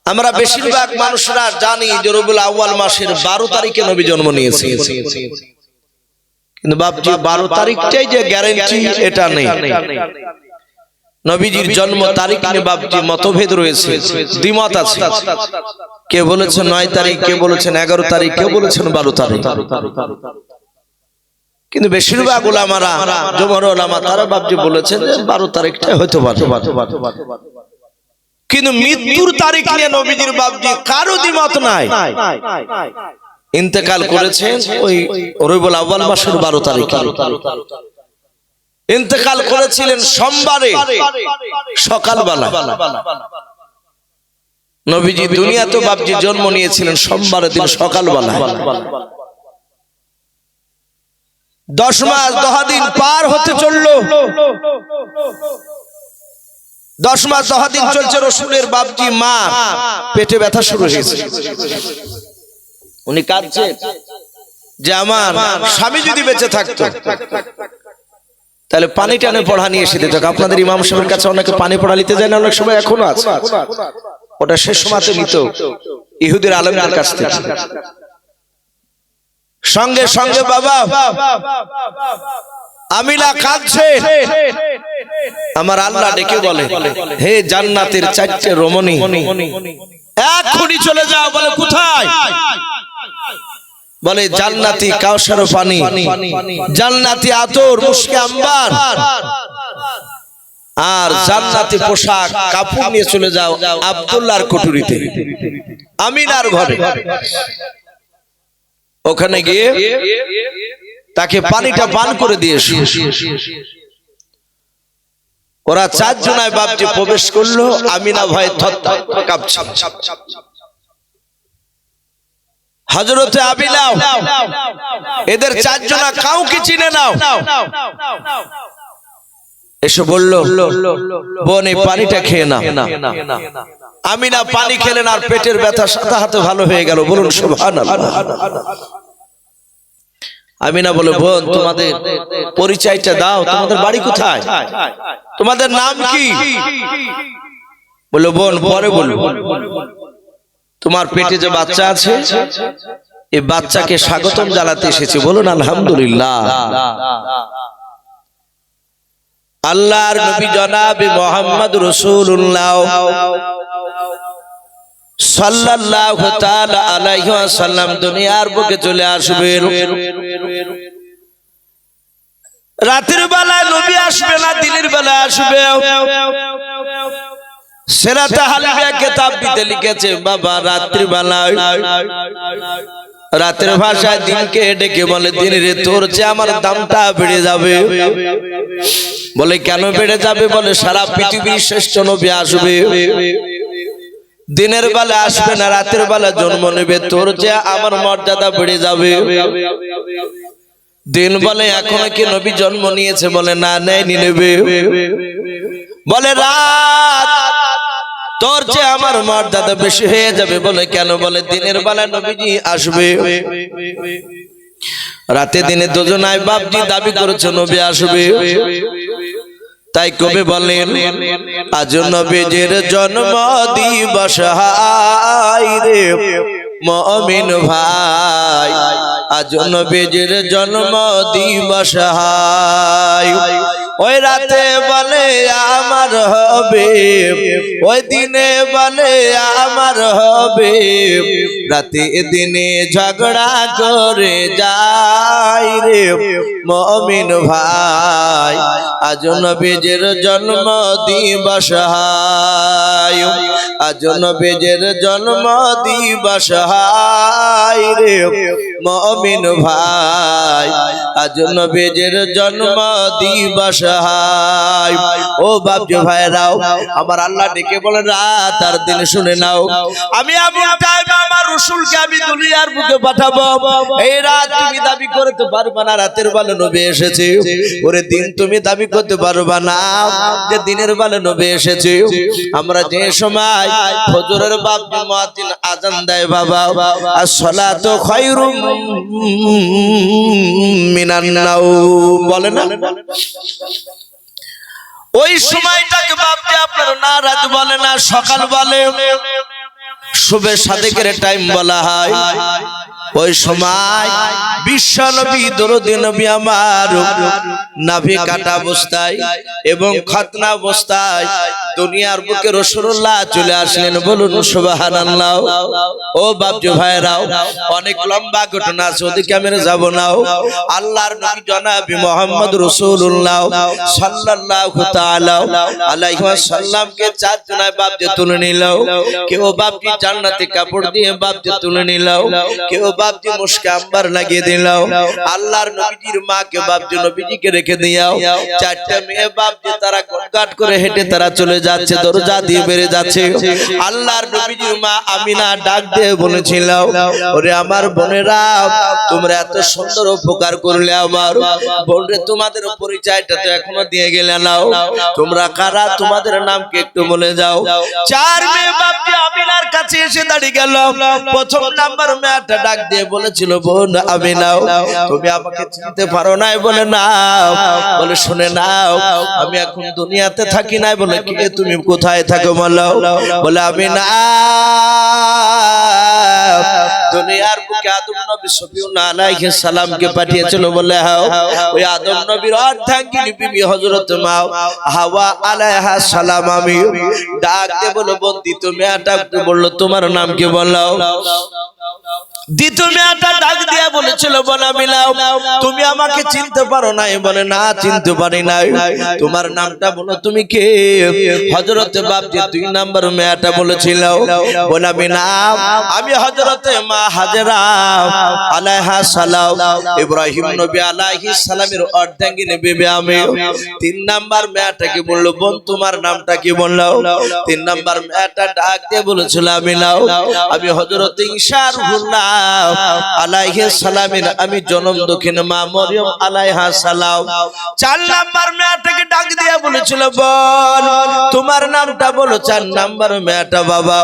আমরা বেশিরভাগ মানুষরা জানি যে রবিউল আউয়াল মাসের 12 তারিখে নবী জন্ম নিয়েছে, কিন্তু বাপজি 12 তারিখটাই যে গ্যারান্টি এটা নেই। নবীজির জন্ম তারিখ নিয়ে বাপজি মতভেদ রয়েছে, দ্বিমত আছে। কে বলেছেন 9 তারিখ, কে বলেছেন 11 তারিখ, কে বলেছেন 12 তারিখ। কিন্তু বেশিরভাগ উলামারা, জমহুর উলামা তারা বাপজি বলেছেন যে 12 তারিখটাই হতে পারে। কিন্তু মৃত্যুর তারিখ নিয়ে নবীজির বাপজি কারো দ্বিমত নাই। ইন্তেকাল করেছেন ওই রবিউল আউয়াল মাসের 12 তারিখে। ইন্তেকাল করেছিলেন সোমবারে সকালবেলা। নবীজি দুনিয়াতে বাপজি জন্ম নিয়েছিলেন সোমবারের দিন সকালবেলা। 10 মাস 10 দিন পার হতে চললো। 10 মাস 10 দিন চলছে, রসুলের বাপজি মা পেটে ব্যথা শুরু হয়েছে। উনি কাঁদছেন যে আমার স্বামী যদি বেঁচে থাকতো তাহলে পানি টানে পড়া নিয়ে এসে দিত। আপনাদের ইমাম সাহেবের কাছে অনেকে পানি পড়া নিতে যায় না, অনেক সময় এখনো আছে। ওটা শেষ সময়তে নিত ইহুদির আলেমদের কাছ থেকে। সঙ্গে সঙ্গে বাবা আমিনা কাঁদছে। আমার আল্লাহ ডেকে বলে, হে জান্নাতের 4টে রমণী, এক্ষুনি চলে যাও। বলে কোথায়? বলে জান্নাতি কাউসার পানি, জান্নাতি আতর মুশকে আম্বার আর জান্নাতি পোশাক কাপড় নিয়ে চলে যাও আব্দুল্লাহর কুঠুরিতে, আমিনার ঘরে। ওখানে গিয়ে তাকে পানিটা পান করে দিয়েছে। ওরা 4 জনায় বাপজি প্রবেশ করলো। আমিনা ভয়ে থরথর কাঁপছে। হযরতে আমিনা এদের 4 জনা কাউকে চিনে নাও, এসে বলল, বোন এই পানিটা খেয়ে না। আমিনা পানি খেলেন আর পেটের ব্যথা সাথে সাথে ভালো হয়ে গেল। বলুন সুবহানাল্লাহ। আমিনা বলে, বোন তোমাদের পরিচয়টা দাও, তোমাদের বাড়ি কোথায়, তোমাদের নাম কি? বলে বোন পরে বলবো, তোমার পেটে যে বাচ্চা আছে এই বাচ্চাকে স্বাগতম জানাতে এসেছি, বলুন আলহামদুলিল্লাহ। আল্লাহর নবী জনাবে মুহাম্মদ রাসূলুল্লাহ সাল্লাল্লাহু তাআলা আলাইহি ওয়াসাল্লাম দুনিয়ার বুকে চলে আসবেন। রাতের বেলা নবী আসবে না, দিনের বেলা আসবে। সিরাতে হালিয়া কিতাবটিতে লিখেছে বাবা রাতের বেলা, রাতের ভাষায় দিনকে ডেকে বলে, দিন রে তোর চেয়ে আমার দামটা বেড়ে যাবে। বলে কেন বেড়ে যাবে? বলে সারা পৃথিবীর শ্রেষ্ঠ নবী আসবে, দিনের বেলা আসবে না, রাতের বেলা জন্ম নেবে, তোর যে আমার মর্যাদা বেড়ে যাবে। দিন বলে এখনো কি নবী জন্ম নিয়েছে? বলে না, নেয়নি, নেবে। বলে রাত, তোর যে আমার মর্যাদা বেশি হয়ে যাবে। বলে কেন? বলে দিনের বেলা নবীজি আসবে, রাতে দিনে দুজনায় বাপজি দাবি করেছে নবী আসবে। তাই কবি বলেন, আজ নবীজির জন্ম দিবস হায় রে মুমিন ভাই, আজ নবীজির জন্ম দিবস হায়। ওই রাতে বলে আমার হবে, ওই দিনে বলে আমার হবে, রাতে দিনে ঝগড়া করে যায় রে মুমিন ভাই, আজ নবীজির জন্ম দিবস হায়, আজ নবীজির জন্ম দিবস হায় রে মুমিন ভাই, আজ নবীজির জন্ম দিবস হায়। ও বাপজি ভাইরা, নাও। আমার আল্লাহ ডেকে বলেন রাত আর দিন শুনে নাও, আমি আবুল তাইব আমার রাসূলকে আমি দুনিয়ার বুকে পাঠাবো। এই রাত তুমি দাবি করতে পারবে না রাতের বেলা নবী এসেছে, ওরে দিন তুমি দাবি করতে পারবে না যে দিনের বেলা নবী এসেছে। আমরা যে সময় ফজরের বাপজি মুয়াজ্জিন আযান দেয় বাবা, as-salatu khairum মিনান নাওম বলে না, ওই সময়টাকে বাপজি আপনার না রাত বলে না সকাল বলে, শুভে সাদেকের টাইম বলা হয়। ওই সময় বিশ্ব নবী দরুদ নবী আমার নাভি কাটা অবস্থায় এবং খাতনা অবস্থায় দুনিয়ার বুকে রাসূলুল্লাহ চলে আসলেন, বলুন সুবহানাল্লাহ। ও বাপজি ভাইরাও, অনেক লম্বা ঘটনা আছে, ওদিকে আমি যাব না। আল্লাহর নবী জনাবি মুহাম্মদ রাসূলুল্লাহ সাল্লাল্লাহু তাআলা আলাইহি ওয়াসাল্লামকে চার জনায় বাপজি তুলে নিল। কেউ বাপজি জান্নাতি কাপড় দিয়ে বাপজি তুলে নিল, কেউ বাপজি মুশকে আম্বার লাগিয়ে দিল। আল্লাহর নবীজির মাকে বাপজি নবীজিকে রেখে দিয়াও। চারটা মেয়ে বাপজি তারা গটগাট করে হেঁটে তারা চলে যাচ্ছে, দরজা দিয়ে বেরে যাচ্ছে। আল্লাহর নবীজির মা আমিনা ডাক দিয়ে বলেছিল, ওরে আমার বোনেরা, তোমরা এত সুন্দর উপকার করলে আমার বোনরে, তোমাদের পরিচয়টা তো এখনো দিয়ে গেলে নাও, তোমরা কারা, তোমাদের নামকে একটু বলে যাও। চার মেয়ে বাপজি আমিনার কাছে এসে দাঁড়িয়ে গেল। প্রথম নাম্বার মেয়েটা ডাক দিয়ে বলেছিল, বোন আমিনা, তুমি আমাকে চিনতে পারো নাই? বলে না। বলে শুনে নাও, আমি এখন দুনিয়াতে থাকি নাই। বলে কে তুমি, কোথায় থাকো বলো? বলে আমিনা দুনিয়ার বুকে আদম নবী সফিউল্লাহ আলাইহিস সালামকে পাঠিয়েছিল। বলে হ্যাঁ, ওই আদম নবীর অর্ধাঙ্গিনী বিবি হযরত মা হাওয়া আলাইহিস সালাম আমি ডাক দিয়ে বলে, বোন দ্বিতীয় মেয়েটা বললো তোমার নাম কি বলো? দ্বিতীয় মেয়েটা ডাক দিয়া বলেছিল, বলা মিলাও, তুমি আমাকে চিনতে পারো নাই? বলে না, চিনতে পারি নাই। তোমার নামটা বলো, তুমি কে? হযরতে বাপজি দুই নাম্বার মেয়েটা বলেছিল, বলা মিনা আমি হযরতে মা হাজেরা আলাইহা সালাম, ইব্রাহিম নবী আলাইহিস সালামের অর্ধাঙ্গিনী বিবি আমি। তিন নাম্বার মেয়েটাকে বললো, বোন তোমার নামটা কি বললো? তিন নাম্বার মেয়েটা ডাক দিয়ে বলেছিল, আমি নাও, আমি হযরতে ঈসা রুহুল্লাহ আলাইহিস সালামের আমি জনম দক্ষিণ মা মরিয়ম আলাইহা সালাম। চার নাম্বার মেয়েটাকে ডাক দিয়ে বলেছিল, বল তোমার নামটা বলো। চার নাম্বার মেয়েটা বাবা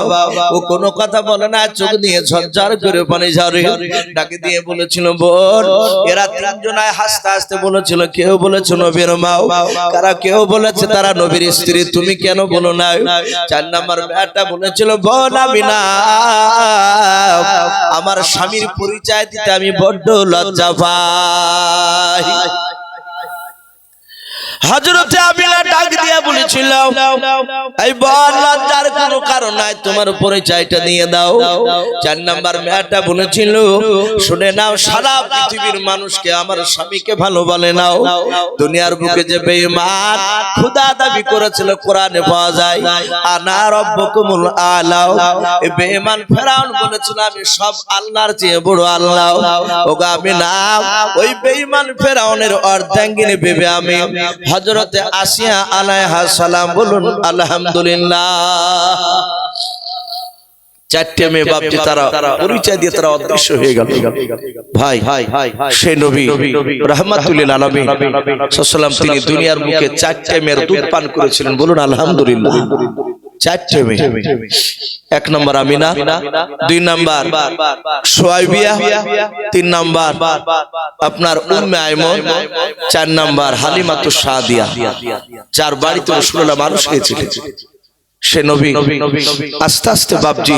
ও কোনো কথা বলে না, চোখ দিয়ে ঝরঝর করে পানি ঝরে। ডাক দিয়ে বলেছিল, বল। এরা তিনজনায় হাসতে হাসতে বলেছিল, কেউ বলেছে নবীর মা, কারা কেউ বলেছে তারা নবীর স্ত্রী, তুমি কেন বলো না? চার নাম্বার মেয়েটা বলেছিল, বল আমি না, আমার স্বামীর পরিচয় দিতে আমি বড্ড লজ্জা পাই। হযরতে আমিনা ডাক দিয়া বলেছিল, এই বল লজ্জার কোনো কারণ নাই, তোমার পরিচয়টা দিয়ে দাও। চার নাম্বার মেয়েটা বলেছিল, শুনে নাও, সারা পৃথিবীর মানুষকে আমার স্বামীকে ভালো বলে নাও। দুনিয়ার বুকে যে বেঈমান খোদা দাবি করেছিল কোরআনে পাওয়া যায়, আনা রব্বুকুমুল আলা। এই বেঈমান ফেরাউন বলেছিল আমি সব আল্লাহর চেয়ে বড় আল্লাহ। ওগো আমিনা, ওই বেঈমান ফেরাউনের অর্ধাঙ্গিনী বিবি আমি হযরতে আসিয়া আলাইহা সালাম। বলুন আলহামদুলিল্লাহ। চারটে মেয়ে বাপজি তারা পরিচয় দিয়ে তারা অদৃশ্য হয়ে গেল। ভাই সেই নবী রাহমাতুল লিল আলামিন সাল্লাল্লাহু আলাইহি তিনি দুনিয়ার বুকে চারটে মেয়ের দুধ পান করেছিলেন। বলুন আলহামদুলিল্লাহ। চারটে মেয়ে, এক নম্বর আমিনা, দুই নাম্বার সুয়াইবিয়া, তিন নাম্বার আপনার উম্মে আইমন, চার নাম্বার হালিমাতুস সাদিয়া। চার বাড়িতে রাসূলুল্লাহ মানুষ হয়েছিলেন। সে নবী আস্তে আস্তে বাপজি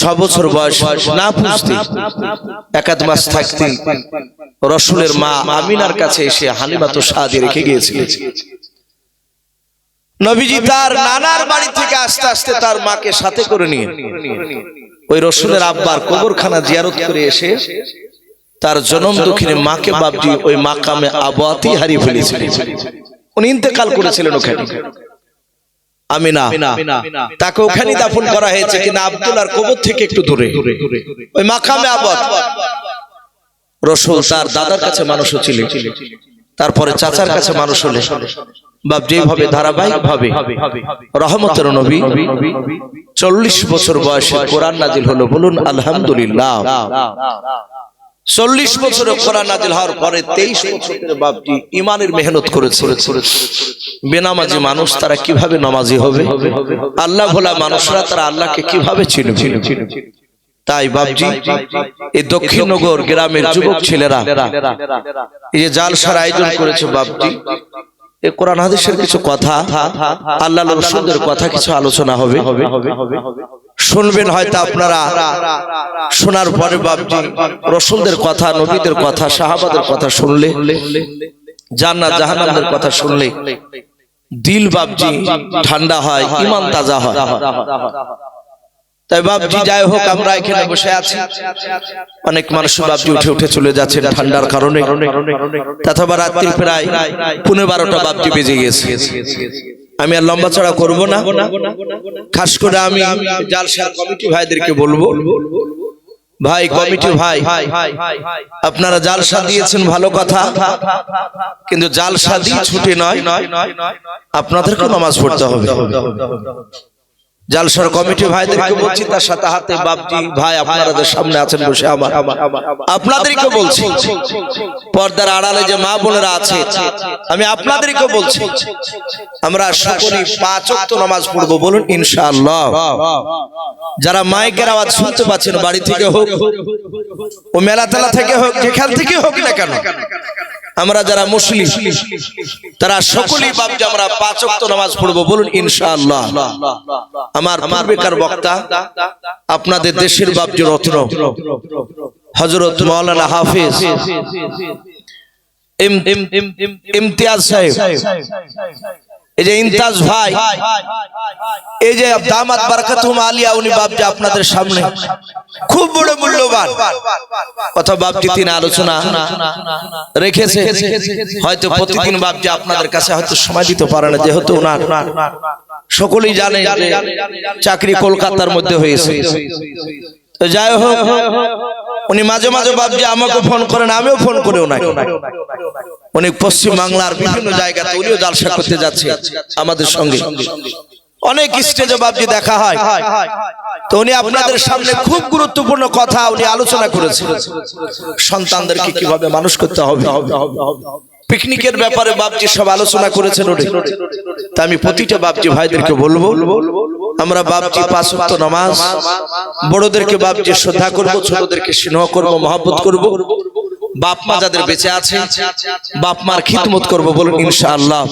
6 বছর বয়স না পুজতে এক আধ মাস থাকতে রাসূলের মা আমিনার কাছে এসে হালিমাতুস সাদিয়া রেখে গিয়েছিলেন। নবীজি তার নানার বাড়ি থেকে আস্তে আস্তে তার মাকে সাথে করে নিয়ে ওই রাসূলের আব্বার কবরখানা জিয়ারত করে এসে তার জনম দক্ষিণে মাকে বাপজি ওই মাকামে আবাতি হারিয়ে ফেলেছিলেন। উনি ইন্তেকাল করেছিলেন ওখানে। আমিনা তাকে ওখানে দাফন করা হয়েছে, কিন্তু আব্দুল্লাহর কবর থেকে একটু দূরে ওই মাকামে আবাত। রাসূল তার দাদার কাছে মানুষ ছিলেন, তারপরে চাচার কাছে মানুষ হলেন, বাপ যেভাবে ধারাবাহিক ভাবে রহমতের নবী 40 বছর বয়সে কোরআন নাজিল হলো, বলুন আলহামদুলিল্লাহ। 40 বছরে কোরআন নাজিল হওয়ার পরে 23 বছরের বাপজি ইমানের মেহনত করেছে। বেনামাজি মানুষ তারা কিভাবে নামাজি হবে? আল্লাহ ভোলা মানুষরা তারা আল্লাহকে কিভাবে চিনবে? তাই বাপজি এই দক্ষিণনগর গ্রামের যুবক ছেলেরা এই যে জালসার আয়োজন করেছে বাপজি, এই কোরআন হাদিসের কিছু কথা, আল্লাহর রাসূলের কথা কিছু আলোচনা হবে, শুনবেন হয়তো আপনারা। শোনার পরে বাপজি রাসূলদের কথা, নবীদের কথা, সাহাবাদের কথা শুনলে, জান্নাত জাহান্নামের কথা শুনলে দিল বাপজি ঠান্ডা হয়, ঈমান তাজা হয়। তাই বাপজি যাই হোক, আমরা এখানে বসে আছি, অনেক মানুষ বাপজি উঠে উঠে চলে যাচ্ছেন ঠান্ডার কারণে, তথবা রাত্রি প্রায় 12:30 বাপজি বেজে গেছে। আমি আর লম্বা চড়া করবো না, খাস করে আমি জালসার কমিটি ভাইদেরকে বলবো, ভাই কমিটি ভাই, আপনারা জালসা দিয়েছেন ভালো কথা, কিন্তু জালসা দিয়ে ছুটি নয়, আপনাদেরকে নামাজ পড়তে হবে। জালসার কমিটি ভাইদেরকে বলছি, তার সাথে হাতে বাপজি ভাই আপনাদের সামনে আছেন বসে, আমার আপনাদেরকে বলছি, পর্দার আড়ালে যে মা বোনেরা আছে আমি আপনাদেরকে বলছি, আমরা সকলেই 5 ওয়াক্ত নামাজ পড়বো, বলুন ইনশাআল্লাহ। যারা মাইকের আওয়াজ শুনতে পাচ্ছেন, বাড়ি থেকে হোক ও মেলা তেলা থেকে হোক, যেখান থেকে হোক না কেন, আমরা যারা মুসলিম তারা সকলেই বাপজি আমরা 5 ওয়াক্ত নামাজ পড়বো, বলুন ইনশাআল্লাহ। আমার পূর্বেকার বক্তা আপনাদের দেশের বাপজি রত্ন হযরত মাওলানা হাফেজ ইমতিয়াজ সাহেব, এই যে ইমতাজ ভাই, এই যে দামাত বারাকাতুহুম আলিয়া, উনি বাপজি আপনাদের সামনে খুব বড় মূল্যবান কথা বাপজি তিনি আলোচনা রেখেছে। হয়তো প্রতিদিন বাপজি আপনাদের কাছে হয়তো সময় দিতে পারে না, যেহেতু ওনার সকলেই জানে যে চাকরি কলকাতার মধ্যে হয়েছে। তো যাই হোক, উনি মাঝে মাঝে বাপজি আমাকে ফোন করেন, আমিও ফোন করেও নাই। উনি পশ্চিম বাংলার বিভিন্ন জায়গাতে উনিও জালসা করতে যাচ্ছে আমাদের সঙ্গে, অনেক স্টেজে বাপজি দেখা হয়। তো উনি আপনাদের সামনে খুব গুরুত্বপূর্ণ কথা উনি আলোচনা করেছেন, সন্তানদেরকে কিভাবে মানুষ করতে হবে, পিকনিকের ব্যাপারে বাপজি সব আলোচনা করেছেন উনি। তা আমি প্রতিটা বাপজি ভাইদেরকে বলবো, আমরা বাপজি 5 ওয়াক্ত নামাজ, বড়দেরকে বাপজি শ্রদ্ধা করব, ছোটদেরকে স্নেহ করব, মহব্বত করব, বাপ মা যাদের বেঁচে আছে বাপ মার খিদমত করব, বলুন ইনশাআল্লাহ।